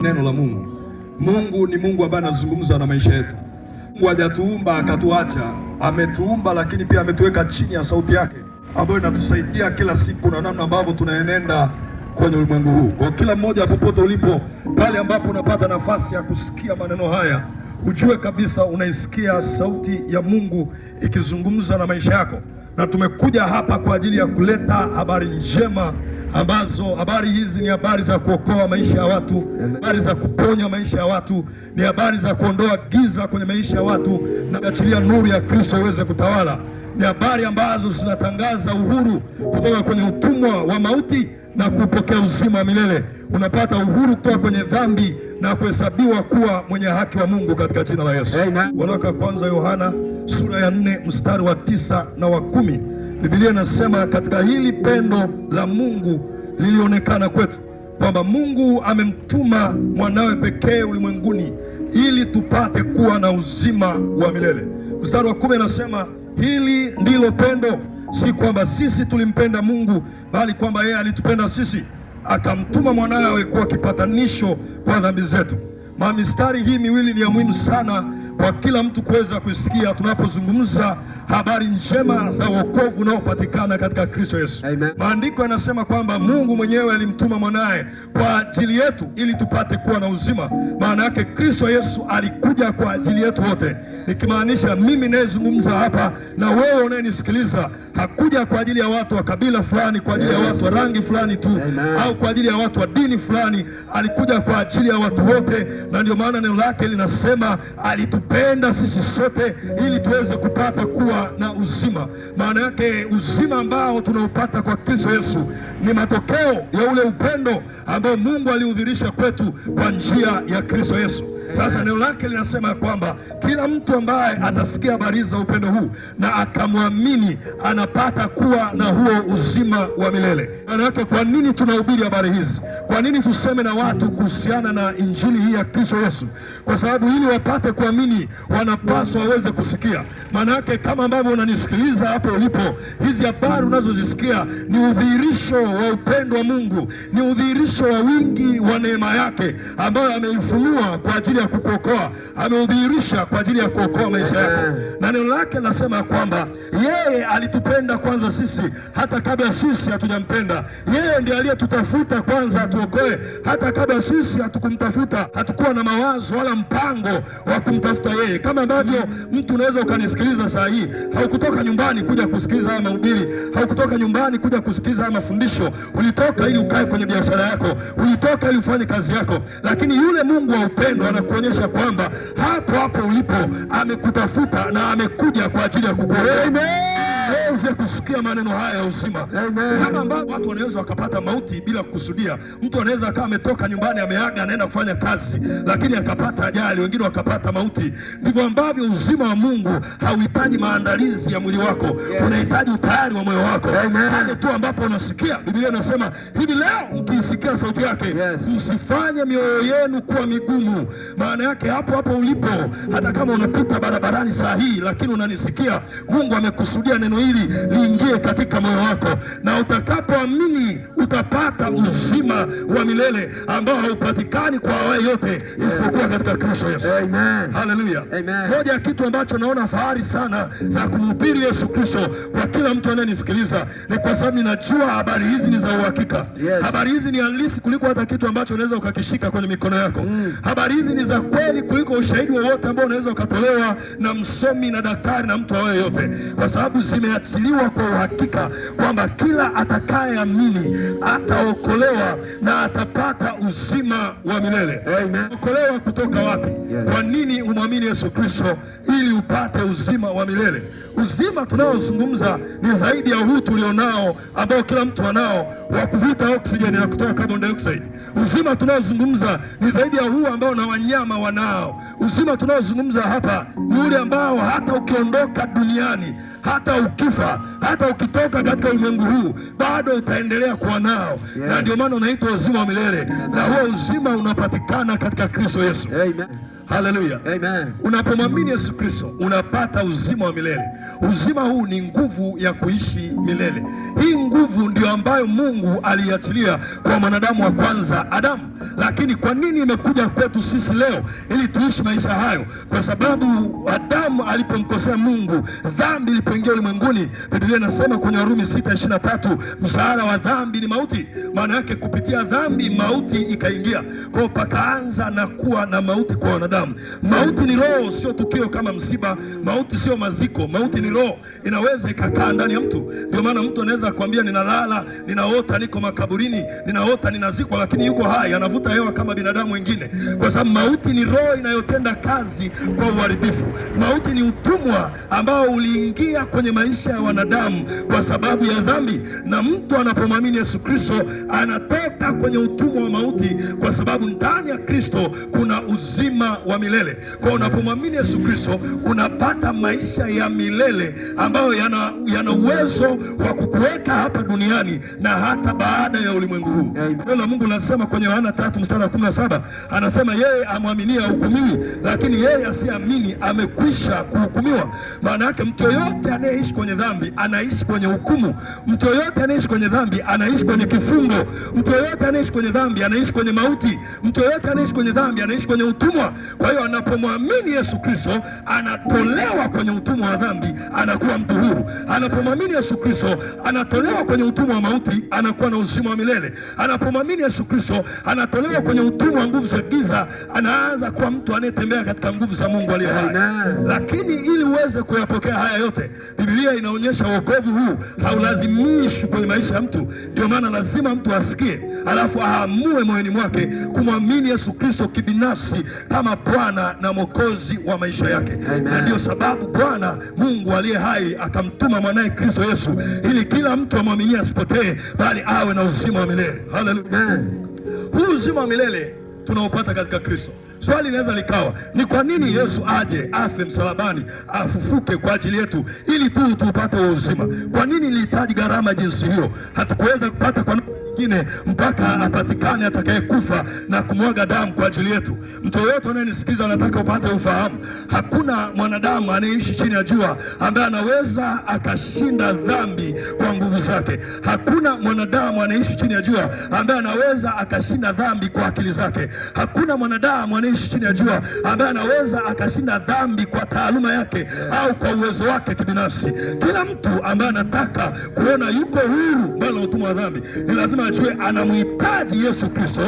Neno la Mungu. Mungu ni Mungu ambaye anazungumza na maisha yetu. Mungu hajatuumba akatuacha, ametuumba lakini pia ametuweka chini ya sauti yake ambayo inatusaidia kila siku na namna ambavyo tunaenenda kwenye ulimwengu huu. Kwa kila mmoja popote ulipo, pale ambapo unapata nafasi ya kusikia maneno haya, ujue kabisa unaisikia sauti ya Mungu ikizungumza na maisha yako. Na tumekuja hapa kwa ajili ya kuleta habari njema ambazo habari hizi ni habari za kuokoa maisha ya watu, habari za kuponya maisha ya watu, ni habari za kuondoa giza kwenye maisha ya watu na kuachilia nuru ya Kristo iweze kutawala. Ni habari ambazo zinatangaza uhuru kutoka kwenye utumwa wa mauti na kupokea uzima wa milele. Unapata uhuru kutoka kwenye dhambi na kuhesabiwa kuwa mwenye haki wa Mungu katika jina la Yesu. Waraka kwanza Yohana sura ya 4 mstari wa 9 na wa 10. Biblia inasema, katika hili pendo la Mungu lilionekana kwetu, kwamba Mungu amemtuma mwanawe pekee ulimwenguni ili tupate kuwa na uzima wa milele. Mstari wa 10 inasema, hili ndilo pendo, si kwamba sisi tulimpenda Mungu, bali kwamba yeye alitupenda sisi akamtuma mwanawe kuwa kipatanisho kwa dhambi zetu. Mistari hii miwili ni ya muhimu sana kwa kila mtu kuweza kusikia tunapozungumza habari njema za wokovu unaopatikana katika Kristo Yesu. Maandiko yanasema kwamba Mungu mwenyewe alimtuma mwanae kwa ajili yetu ili tupate kuwa na uzima. Maana yake Kristo Yesu alikuja kwa ajili yetu wote. Nikimaanisha mimi nayezungumza hapa na wewe unayenisikiliza, hakuja kwa ajili ya watu wa kabila fulani, kwa ajili ya watu wa rangi fulani tu, au kwa ajili ya watu wa dini fulani. Alikuja kwa ajili ya watu wote, na ndio maana neno lake linasema alitupenda sisi sote ili tuweze kupata kuwa na uzima. Maana yake uzima ambao tunaupata kwa Kristo Yesu ni matokeo ya ule upendo ambao Mungu aliudhirisha kwetu kwa njia ya Kristo Yesu. Sasa neno lake linasema kwamba kila mtu ambaye atasikia habari za upendo huu na akamwamini anapata kuwa na huo uzima wa milele. Maana yake, kwa nini tunahubiri habari hizi? Kwa nini tuseme na watu kuhusiana na injili hii ya Kristo Yesu? Kwa sababu ili wapate kuamini wanapaswa waweze kusikia. Maana yake, kama ambavyo unanisikiliza hapo ulipo, hizi habari unazozisikia ni udhihirisho wa upendo wa Mungu, ni udhihirisho wa wingi wa neema yake ambayo ameifunua kwa ajili ya kukuokoa, ameudhihirisha kwa ajili ya kuokoa maisha yako. Na neno lake linasema kwamba yeye alitupenda kwanza sisi hata kabla sisi hatujampenda. Yeye ndiye aliyetutafuta kwanza atuokoe. Hata kabla sisi hatukumtafuta, hatukuwa na mawazo wala mpango wa kumtafuta yeye. Kama ambavyo mtu unaweza ukanisikiliza saa hii, haukutoka nyumbani kuja kusikiliza haya mahubiri, haukutoka nyumbani kuja kusikiliza haya mafundisho. Ulitoka ili ukae kwenye biashara yako, ulitoka ili ufanye kazi yako, lakini yule Mungu wa upendo anakuonyesha kwamba hapo hapo ulipo amekutafuta na amekuja kwa ajili ya kukuokoa. Weze kusikia maneno haya ya uzima. Kama ambavyo watu wanaweza wakapata mauti bila kukusudia. Mtu anaweza akawa ametoka nyumbani, ameaga, anaenda kufanya kazi, lakini akapata ajali, wengine wakapata mauti. Ndivyo ambavyo uzima wa Mungu hauhitaji maandalizi ya mwili wako, unahitaji utayari wa moyo wako. Pale tu ambapo unasikia, Biblia inasema hivi, leo mkisikia sauti yake, msifanye mioyo yenu kuwa migumu. Maana yake hapo hapo ulipo, hata kama unapita barabarani saa hii lakini unanisikia, Mungu amekusudia neno hili liingie katika moyo wako, na utakapoamini utapata uzima wa milele ambao haupatikani kwa awaye yote isipokuwa katika Kristo Yesu. Haleluya. Moja ya kitu ambacho naona fahari sana za kumhubiri Yesu Kristo kwa kila mtu anayenisikiliza ni kwa sababu ninajua habari hizi ni za uhakika. Habari hizi ni halisi kuliko hata kitu ambacho unaweza ukakishika kwenye mikono yako. Habari hizi ni za kweli kuliko ushahidi wowote ambao unaweza ukatolewa na msomi na daktari na mtu awaye yote, kwa sababu zimeachiliwa kwa uhakika kwamba kila atakayeamini ataokolewa na atapata uzima wa milele. Okolewa kutoka wapi? Kwa nini umwamini Yesu Kristo? Ili upate uzima wa milele. Uzima tunaozungumza ni zaidi ya huu tulionao ambao kila mtu anao wa kuvuta oksijeni na kutoa carbon dioxide. Uzima tunaozungumza ni zaidi ya huu ambao na wanyama wanao. Uzima tunaozungumza hapa ni ule ambao hata ukiondoka duniani, hata ukifa, hata ukitoka katika ulimwengu huu, bado utaendelea kuwa nao. Na ndio maana unaitwa uzima wa milele. Na huo uzima unapatikana katika Kristo Yesu. Haleluya. Amen. Unapomwamini Yesu Kristo unapata uzima wa milele. Uzima huu ni nguvu ya kuishi milele. Hii nguvu ndio ambayo Mungu aliachilia kwa mwanadamu wa kwanza Adamu. Lakini kwa nini imekuja kwetu sisi leo ili tuishi maisha hayo? Kwa sababu Adamu alipomkosea Mungu, dhambi ilipoingia ulimwenguni, Biblia inasema kwenye Warumi 6:23, mshahara wa dhambi ni mauti. Maana yake kupitia dhambi mauti ikaingia. Kwa hiyo pakaanza na kuwa na mauti kwa wanadamu. Mauti ni roho, sio tukio kama msiba. Mauti sio maziko, mauti ni roho, inaweza ikakaa ndani ya mtu. Ndio maana mtu anaweza kuambia ninalala, ninaota niko makaburini, ninaota ninazikwa, lakini yuko hai, anavuta hewa kama binadamu wengine, kwa sababu mauti ni roho inayotenda kazi kwa uharibifu. Mauti ni utumwa ambao uliingia kwenye maisha ya wanadamu kwa sababu ya dhambi, na mtu anapomwamini Yesu Kristo anatoka kwenye utumwa wa mauti, kwa sababu ndani ya Kristo kuna uzima wa milele. Kwa unapomwamini Yesu Kristo unapata maisha ya milele ambayo yana uwezo wa kukuweka hapa duniani na hata baada ya ulimwengu huu. Neno la Mungu linasema kwenye Yohana 3:17, anasema yeye amwaminie hahukumiwi, lakini yeye asiamini amekwisha kuhukumiwa. Maana yake mtu yoyote anayeishi kwenye dhambi anaishi kwenye hukumu. Mtu yoyote anayeishi kwenye dhambi anaishi kwenye kifungo. Mtu yoyote anayeishi kwenye dhambi anaishi kwenye mauti. Mtu yoyote anayeishi kwenye dhambi anaishi kwenye utumwa. Kwa hiyo anapomwamini Yesu Kristo anatolewa kwenye utumwa wa dhambi, anakuwa mtu huru. Anapomwamini Yesu Kristo anatolewa kwenye utumwa wa mauti, anakuwa na uzima wa milele. Anapomwamini Yesu Kristo anatolewa kwenye utumwa wa nguvu za giza, anaanza kuwa mtu anayetembea katika nguvu za Mungu aliye hai. Lakini ili uweze kuyapokea haya yote, Biblia inaonyesha wokovu huu haulazimishwi kwenye maisha ya mtu. Ndio maana lazima mtu asikie, alafu aamue moyoni mwake kumwamini Yesu Kristo kibinafsi kama Bwana na Mwokozi wa maisha yake. Na ndio sababu Bwana Mungu aliye hai akamtuma mwanae Kristo Yesu ili kila mtu amwaminie asipotee, bali awe na uzima wa milele. Haleluya. Huu uzima wa milele tunaopata katika Kristo. Swali linaweza likawa ni kwa nini Yesu aje afe msalabani, afufuke kwa ajili yetu ili tu tupate uzima? Kwa nini ilihitaji gharama jinsi hiyo? Hatukuweza kupata kwa nyingine mpaka apatikane atakayekufa na kumwaga damu kwa ajili yetu. Mtu yoyote unayenisikiliza anataka upate ufahamu, hakuna mwanadamu anayeishi chini ya jua ambaye anaweza akashinda dhambi kwa nguvu zake. Hakuna mwanadamu anayeishi chini ya jua ambaye anaweza akashinda dhambi kwa akili zake. Hakuna mwanadamu anayeishi chini ya jua ambaye anaweza akashinda dhambi kwa taaluma yake au kwa uwezo wake kibinafsi. Kila mtu ambaye anataka kuona yuko huru mbali na utumwa wa dhambi ni lazima ajue anamhitaji Yesu Kristo,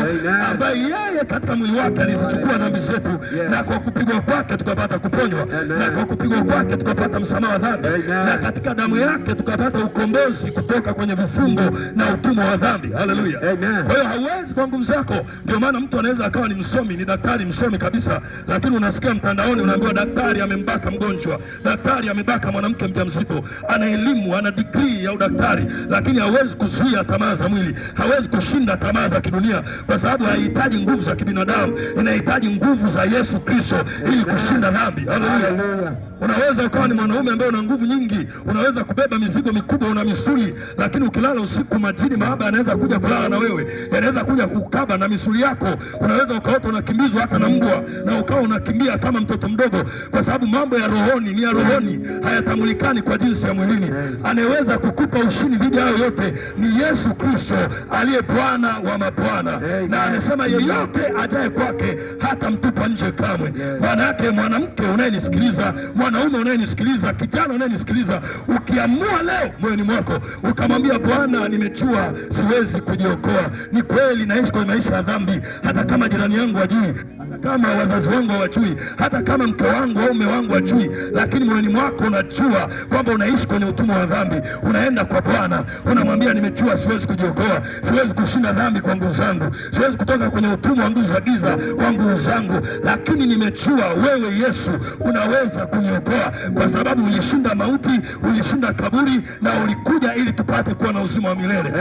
ambaye yeye katika mwili wake alizichukua dhambi zetu, na kwa kupigwa kwake tukapata kuponywa, na kwa kupigwa kwake tukapata msamaha wa dhambi, na katika damu yake tukapata ukombozi kutoka kwenye vifungo na utumwa wa dhambi. Haleluya. Kwa hiyo hauwezi kwa nguvu zako. Ndio maana mtu anaweza akawa ni msomi, ni daktari msomi kabisa, lakini unasikia mtandaoni unaambiwa daktari amembaka mgonjwa, daktari amebaka mwanamke mjamzito. Ana elimu, ana degree ya udaktari, lakini hawezi kuzuia tamaa za mwili, hawezi kushinda tamaa za kidunia, kwa sababu haihitaji nguvu za kibinadamu, inahitaji nguvu za Yesu Kristo ili kushinda dhambi. Haleluya. Unaweza ukawa ni mwanaume ambaye una nguvu nyingi, unaweza kubeba mizigo mikubwa, una misuli, lakini ukilala usiku majini mahaba yanaweza kuja kulala na wewe, yanaweza kuja kukaba na misuli yako. Unaweza ukaota unakimbizwa hata na mbwa na ukawa unakimbia kama mtoto mdogo, kwa sababu mambo ya rohoni ni ya rohoni, hayatamulikani kwa jinsi ya mwilini. Anaweza kukupa ushindi dhidi yao yote ni Yesu Kristo aliye Bwana wa mabwana, na anasema yeyote ajaye kwake hata mtupa nje kamwe. Maana yake mwanamke unayenisikiliza, mwanaume unayenisikiliza, kijana unayenisikiliza, ukiamua leo moyoni mwako ukamwambia Bwana, nimejua siwezi kujiokoa, ni kweli naishi kwa maisha ya dhambi, hata kama jirani yangu hajui, hata kama wazazi wangu hawajui, hata kama mke wangu au mume wangu hajui, lakini moyoni mwako unajua kwamba unaishi kwenye utumwa wa dhambi, unaenda kwa Bwana unamwambia nimejua siwezi kujiokoa, siwezi kushinda dhambi kwa nguvu zangu, siwezi kutoka kwenye utumwa wa nguvu za giza kwa nguvu zangu, lakini nimejua wewe Yesu unaweza kuniokoa, kwa sababu ulishinda mauti, ulishinda kaburi, na ulikuja ili tupate kuwa na uzima wa milele.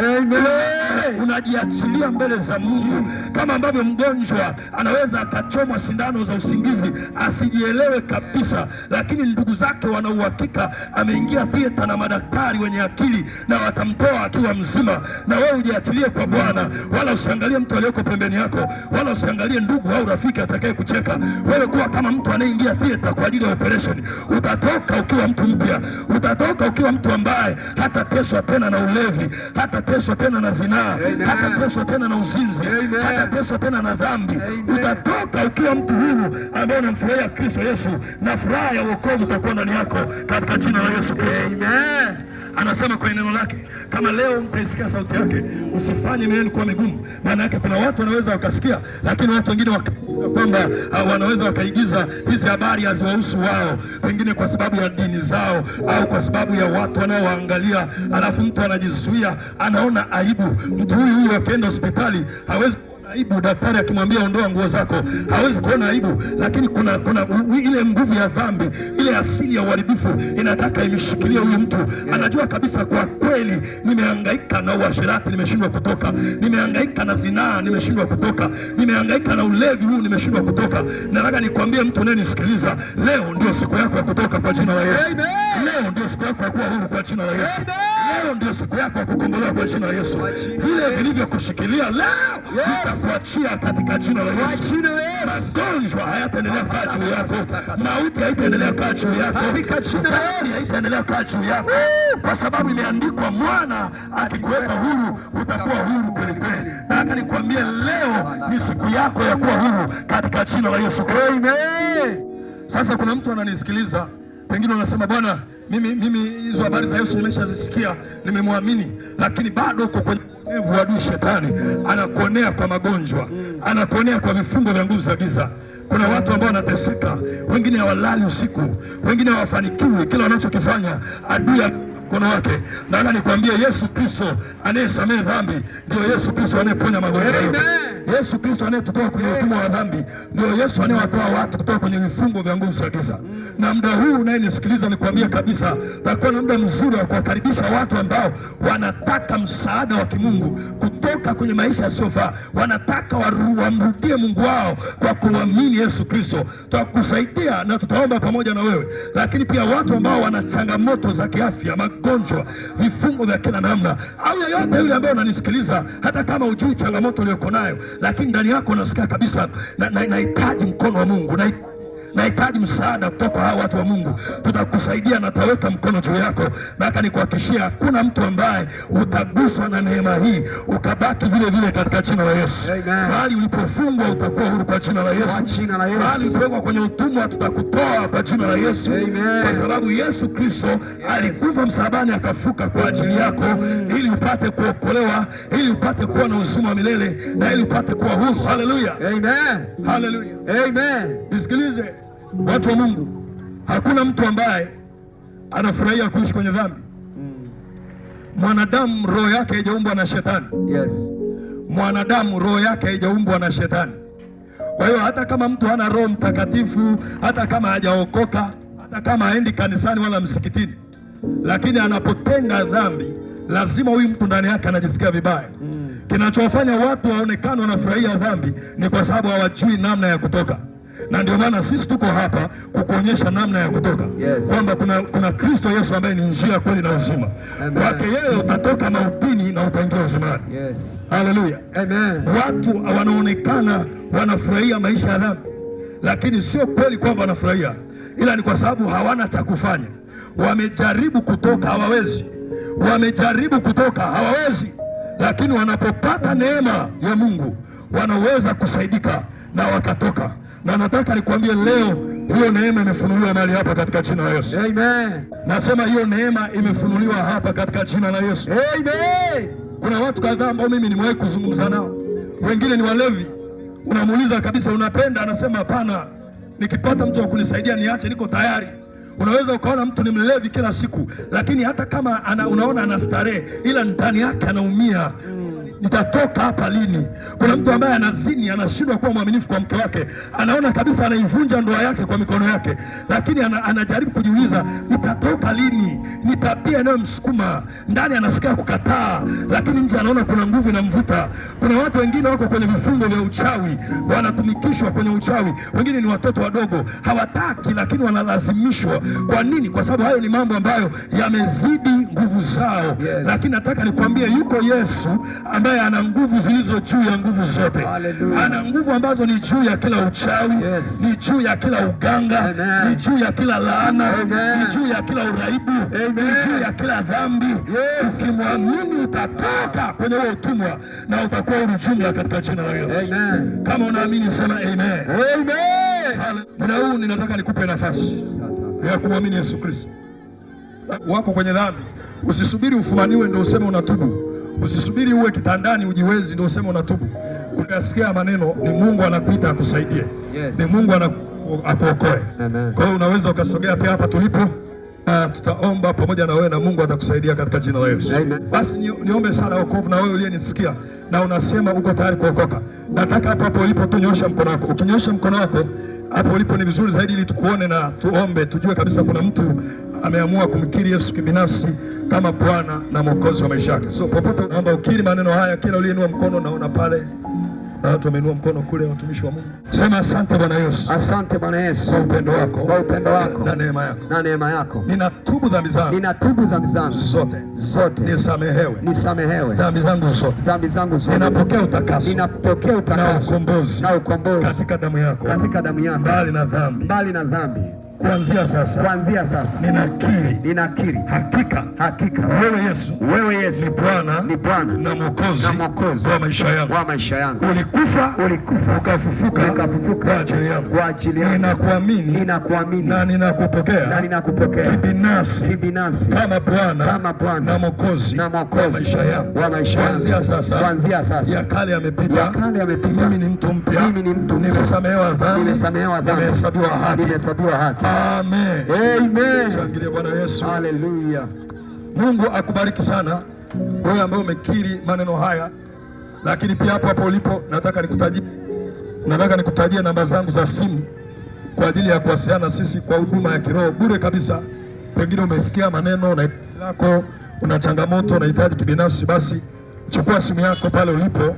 Unajiachilia mbele za Mungu, kama ambavyo mgonjwa anaweza atachomwa sindano za usingizi, asijielewe kabisa, lakini ndugu zake wana uhakika ameingia theater na madaktari wenye akili na watamtoa akiwa mzima. Na wewe ujiachilie kwa Bwana, wala usiangalie mtu aliyeko pembeni yako, wala usiangalie ndugu au rafiki atakaye kucheka. Wewe kuwa kama mtu anayeingia theater kwa ajili ya operation. Utatoka ukiwa mtu mpya, utatoka ukiwa mtu ambaye hatateswa tena na ulevi, hatateswa tena na zinaa, hatateswa tena na uzinzi, hatateswa tena na dhambi. Utatoka ukiwa mtu huru ambaye unamfurahia Kristo Yesu, na furaha ya wokovu itakuwa ndani yako katika jina la Yesu Kristo. Amen. Anasema kwa neno lake, kama leo mtaisikia sauti yake, usifanye mioyo kuwa migumu. Maana yake kuna watu wanaweza wakasikia, lakini watu wengine wakaigiza kwamba wanaweza wakaigiza hizi habari haziwahusu wao, pengine kwa sababu ya dini zao au kwa sababu ya watu wanaowaangalia, alafu mtu anajizuia, anaona aibu. Mtu huyu akienda hospitali hawezi aibu, daktari akimwambia ondoa nguo zako, hawezi kuona aibu, lakini kuna ile nguvu ya dhambi, ile asili ya uharibifu inataka imshikilie huyu mtu. Anajua kabisa, kwa kweli nimehangaika na uasherati, nimeshindwa kutoka, nimehangaika na zinaa, nimeshindwa kutoka, nimehangaika na ulevi huu, nimeshindwa kutoka. Nataka nikwambie mtu unayenisikiliza, leo ndio siku yako ya kutoka kwa jina la Yesu. Leo ndio siku yako ya kuwa huru kwa jina la Yesu. Leo ndio siku yako ya kukombolewa kwa jina la Yesu. Vile vilivyokushikilia leo kuachia katika jina la Yesu. Magonjwa hayataendelea kukaa juu yako, mauti haitaendelea kukaa juu yako, katika jina la Yesu haitaendelea kukaa juu yako, kwa sababu imeandikwa, mwana akikuweka huru utakuwa huru kweli kweli. Nataka nikwambie leo ni siku yako ya kuwa huru katika jina la Yesu. Amen. Sasa kuna mtu ananisikiliza, pengine unasema, bwana, mimi hizo habari za Yesu nimeshazisikia, nimemwamini, lakini bado uko kwenye adui. Shetani anakuonea kwa magonjwa, anakuonea kwa vifungo vya nguvu za giza. Kuna watu ambao wanateseka, wengine hawalali usiku, wengine hawafanikiwi, kila wanachokifanya adui ya mkono wake. Nataka nikwambie, Yesu Kristo anayesamehe dhambi ndio Yesu Kristo anayeponya magonjwa yote. Yesu Kristo anayetutoa kwenye utumwa wa dhambi ndio Yesu anayewatoa watu kutoka kwenye vifungo vya nguvu za giza. Na muda huu unayenisikiliza, nikwambia kabisa, takuwa na muda mzuri wa kuwakaribisha watu ambao wanataka msaada wa kimungu kutoka kwenye maisha yasiyofaa, wanataka wamrudie Mungu wao kwa kumwamini Yesu Kristo. Tutakusaidia na tutaomba pamoja na wewe. Lakini pia watu ambao wana changamoto za kiafya, magonjwa, vifungo vya kila namna, au yeyote yule ambaye unanisikiliza, hata kama hujui changamoto uliyoko nayo, lakini ndani yako unasikia kabisa, nahitaji mkono wa Mungu, nahitaji msaada kutoka kwa hao watu wa Mungu, tutakusaidia na taweka mkono juu yako. Na nikuhakikishia hakuna mtu ambaye utaguswa na neema hii ukabaki vile vile katika jina la Yesu. Mahali ulipofungwa utakuwa huru kwa jina la Yesu. Mahali ulipowekwa kwenye utumwa tutakutoa kwa jina la Yesu. Kwa sababu Yesu Kristo alikufa msalabani akafuka kwa ajili yako, ili upate kuokolewa, ili upate kuwa na uzima wa milele, na ili upate kuwa huru. Haleluya. Amen. Haleluya. Amen. Nisikilize watu wa Mungu, hakuna mtu ambaye anafurahia kuishi kwenye dhambi. Mwanadamu roho yake haijaumbwa na shetani. Yes. Mwanadamu roho yake haijaumbwa na shetani. Kwa hiyo hata kama mtu hana Roho Mtakatifu, hata kama hajaokoka, hata kama haendi kanisani wala msikitini, lakini anapotenda dhambi, lazima huyu mtu ndani yake anajisikia vibaya. Kinachowafanya watu waonekane wanafurahia dhambi ni kwa sababu hawajui namna ya kutoka. Na ndio maana sisi tuko hapa kukuonyesha namna ya kutoka. Yes. Kwamba kuna Kristo Yesu ambaye ni njia, kweli na uzima. Kwake yeye utatoka mautini na utaingia uzimani. Yes. Haleluya. Amen. Watu wanaonekana wanafurahia maisha ya dhambi, lakini sio kweli kwamba wanafurahia, ila ni kwa sababu hawana cha kufanya. Wamejaribu kutoka, hawawezi. Wamejaribu kutoka, hawawezi. Lakini wanapopata neema ya Mungu wanaweza kusaidika na wakatoka. Na nataka nikwambie leo, hiyo neema imefunuliwa mahali hapa katika jina la Yesu. Amen. Nasema hiyo neema imefunuliwa hapa katika jina la Yesu. Amen. Kuna watu kadhaa ambao mimi nimewahi kuzungumza nao, wengine ni walevi. Unamuuliza kabisa, unapenda? Anasema hapana, nikipata mtu wa kunisaidia niache, niko tayari. Unaweza ukaona mtu ni mlevi kila siku, lakini hata kama unaona ana starehe, ila ndani yake anaumia. nitatoka hapa lini? Kuna mtu ambaye anazini, anashindwa kuwa mwaminifu kwa mke wake, anaona kabisa anaivunja ndoa yake kwa mikono yake, lakini anajaribu kujiuliza, nitatoka lini? Ni tabia inayomsukuma ndani, anasikia kukataa, lakini nje anaona kuna nguvu inamvuta. Kuna watu wengine wako kwenye vifungo vya uchawi, wanatumikishwa kwenye uchawi. Wengine ni watoto wadogo, hawataki lakini wanalazimishwa. Kwa nini? Kwa sababu hayo ni mambo ambayo yamezidi nguvu zao. Yes. Lakini nataka nikwambie, yuko Yesu ambaye ana nguvu zilizo juu ya nguvu zote. Hallelujah. Ana nguvu ambazo ni juu ya kila uchawi. Yes. Ni juu ya kila uganga. Amen. Ni juu ya kila laana. Amen. Ni juu ya kila uraibu. Amen. Ni juu ya kila dhambi. Yes. Ukimwamini utatoka kwenye huo utumwa na utakuwa huru jumla katika jina la Yesu. Amen. Kama unaamini sema amen. Amen. Muda huu ninataka nikupe nafasi ya kumwamini Yesu Kristo. Wako kwenye dhambi, usisubiri ufumaniwe ndio useme unatubu. Usisubiri uwe kitandani ujiwezi ndio useme unatubu. Unasikia maneno, ni Mungu anakuita akusaidie. Yes. Ni Mungu akuokoe. Kwa hiyo unaweza ukasogea pia hapa tulipo, tutaomba pamoja na wewe na Mungu atakusaidia katika jina la Yesu. Basi niombe sana wokovu, na wewe uliyenisikia na unasema uko tayari kuokoka, nataka hapo ulipo tunyosha mkono wako. Ukinyosha mkono wako hapo ulipo ni vizuri zaidi, ili tukuone na tuombe, tujue kabisa kuna mtu ameamua kumkiri Yesu kibinafsi kama Bwana na Mwokozi wa maisha yake. So popote naomba ukiri maneno haya. Kila uliyeinua mkono, naona pale na watu wameinua mkono kule, watumishi wa Mungu. Sema asante Bwana Yesu. Asante Bwana Yesu kwa upendo wako, kwa upendo wako na neema yako, na neema yako. Ninatubu dhambi zangu, ninatubu dhambi zangu zote, nisamehewe dhambi zangu zote, ninapokea utakaso, na ukombozi katika damu yako, mbali na dhambi. Kuanzia sasa ninakiri hakika wewe Yesu ni Bwana na Mwokozi wa maisha yangu. Ulikufa ukafufuka kwa ajili yangu. Ninakuamini na ninakupokea kibinafsi kama Bwana na Mwokozi wa maisha yangu. Kuanzia sasa ya kale yamepita, mimi ni mtu mpya, nimesamehewa dhambi, nimehesabiwa haki. Amen. Shangilia Bwana Yesu. Haleluya. Mungu akubariki sana wewe ambaye umekiri maneno haya. Lakini pia hapo ulipo, nataka nikutajie namba zangu za simu kwa ajili ya kuwasiliana sisi kwa huduma ya kiroho bure kabisa. Pengine umesikia maneno na lako una changamoto, unahitaji kibinafsi, basi chukua simu yako pale ulipo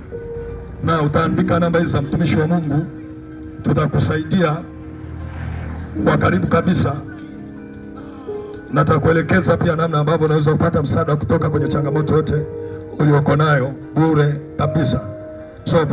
na utaandika namba hizi za mtumishi wa Mungu, tutakusaidia kwa karibu kabisa. Natakuelekeza pia namna ambavyo unaweza kupata msaada kutoka kwenye changamoto yote ulioko nayo bure kabisa. So